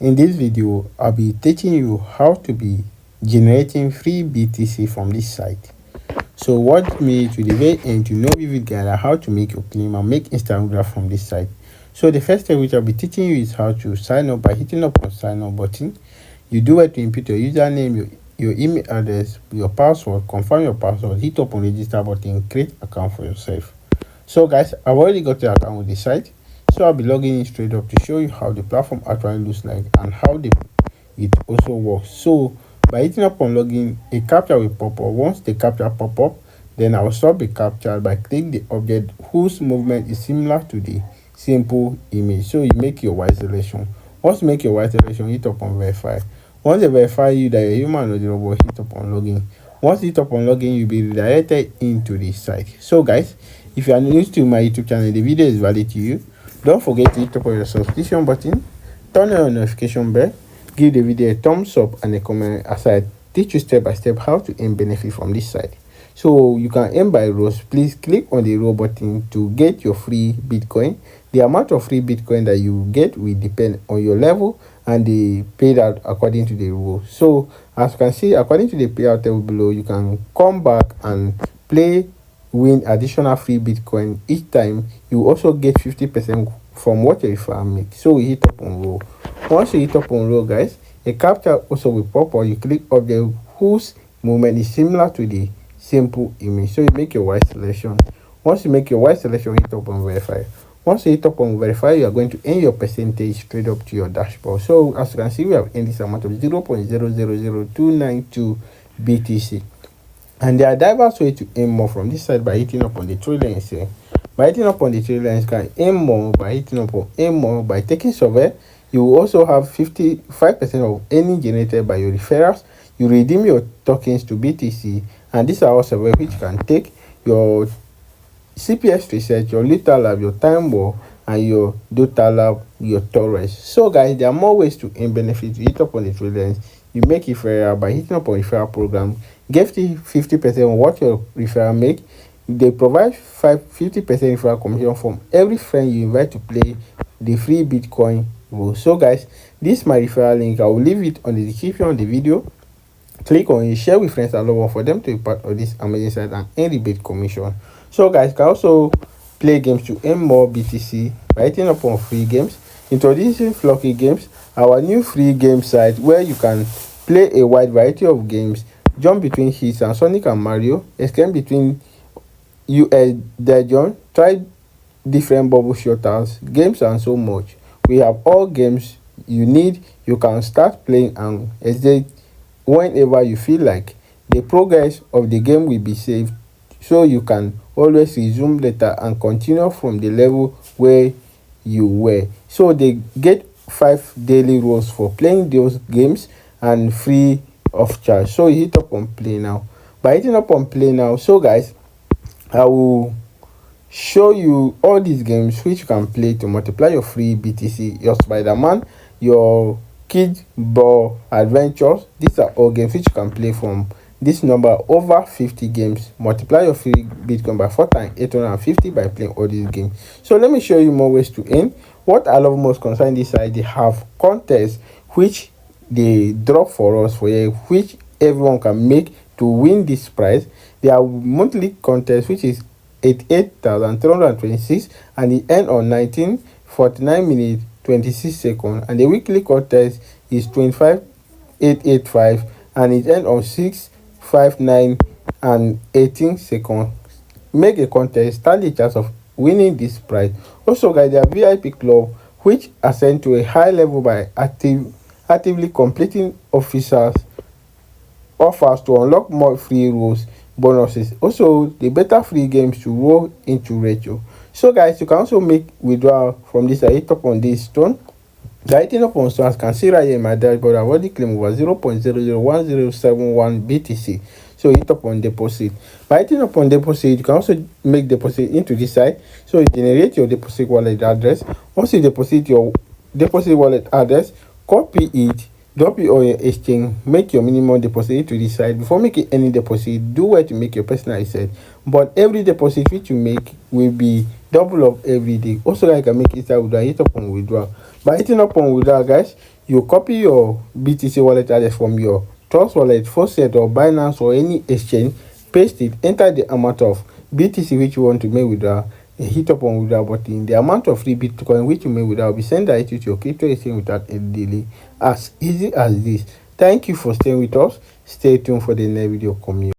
In this video, I'll be teaching you how to be generating free BTC from this site. So watch me to the very end to know vivid guide on how to make your claim and make instant graph from this site. So the first step which I'll be teaching you is how to sign up by hitting up on sign up button. You do it to input your username, your email address, your password, confirm your password, hit up on register button, create account for yourself. So guys, I've already got the account with the site. So I'll be logging in straight up to show you how the platform actually looks like and how it also works. So by hitting up on login, a captcha will pop up. Once the captcha pop up, then I will stop the captcha by clicking the object whose movement is similar to the simple image. So you make your white selection. Once you make your white selection, hit up on verify. Once they verify you that you're human or the robot, hit up on login. Once you hit up on login, you'll be redirected into the site. So guys, if you are new to my YouTube channel, the video is valid to you. Don't forget to hit up on your subscription button, turn on your notification bell, give the video a thumbs up and a comment as I teach you step by step how to earn benefit from this site. So you can earn by rows. Please click on the row button to get your free Bitcoin. The amount of free Bitcoin that you get will depend on your level and the paid out according to the row. So as you can see, according to the payout table below, you can come back and win additional free Bitcoin each time. You also get 50% from what your referral makes. So we hit up on row. Once you hit up on row, guys, a captcha also will pop up. You click object whose movement is similar to the simple image. So you make your white selection. Once you make your white selection, hit up on verify. Once you hit up on verify, you are going to earn your percentage straight up to your dashboard. So as you can see, we have earned this amount of 0.000292 BTC. And there are diverse ways to earn more from this side by hitting up on the three lines here. By hitting up on the three lines, you can earn more by hitting up on earn more by taking survey. You will also have 55% of earning generated by your referrals. You redeem your tokens to BTC, and these are all survey which you can take your CPS research, your Lethal Lab, your Time War, and your Dota Lab, your Torres. So guys, there are more ways to earn benefits. You hit up on the three lines. You make referral by hitting up on referral program. Get 50% of what your referral make. They provide 50% referral commission from every friend you invite to play the free Bitcoin role. So guys, this is my referral link. I will leave it on the description of the video. Click on it, share with friends and loved ones for them to be part of this amazing site and earn rebate commission. So guys, you can also play games to earn more BTC by hitting up on free games. Introducing Flocky Games, our new free game site where you can play a wide variety of games, jump between hits and Sonic and Mario, escape between US dungeon, try different bubble shooters, games and so much. We have all games you need. You can start playing and exit whenever you feel like. The progress of the game will be saved so you can always resume later and continue from the level where you were. So they get 5 daily roles for playing those games and free of charge. So you hit up on play now. By hitting up on play now, so guys, I will show you all these games which you can play to multiply your free BTC. Your Spider-Man, your Kid Ball Adventures, these are all games which you can play from this number. Over 50 games. Multiply your free Bitcoin by 4 times 850 by playing all these games. So let me show you more ways to earn. What I love most concerning this side, they have contests which they drop for us for here, which everyone can make to win this prize. There are monthly contests which is 88,326 and it end on 19:49 minutes 26 seconds, and the weekly contest is 25,885 and it end on 6:59 and 18 seconds. Make a contest, stand the chance of winning this prize. Also guys, there are VIP club which ascend to a high level by actively completing offers to unlock more free roles bonuses. Also the better free games to roll into retro. So guys, you can also make withdrawal from this. I hit up on this stone. The hitting up on stones can see right here in my dashboard. I've already claimed over 0.001071 BTC. So hit up on deposit. By hitting up on deposit, you can also make deposit into this site. So you generate your deposit wallet address. Once you deposit your deposit wallet address, copy it, drop it on your exchange, make your minimum deposit to this side. Before making any deposit, do where to make your personal asset. But every deposit which you make will be double up every day. Also, I can make it without hit up on withdrawal. By hitting up on withdrawal, guys, You copy your BTC wallet address from your Trust Wallet, Faucet or Binance or any exchange, paste it, enter the amount of BTC which you want to make without, hit up on without button. The amount of free Bitcoin which you make without will be sent directly to your crypto exchange without a delay. As easy as this. Thank you for staying with us. Stay tuned for the next video coming.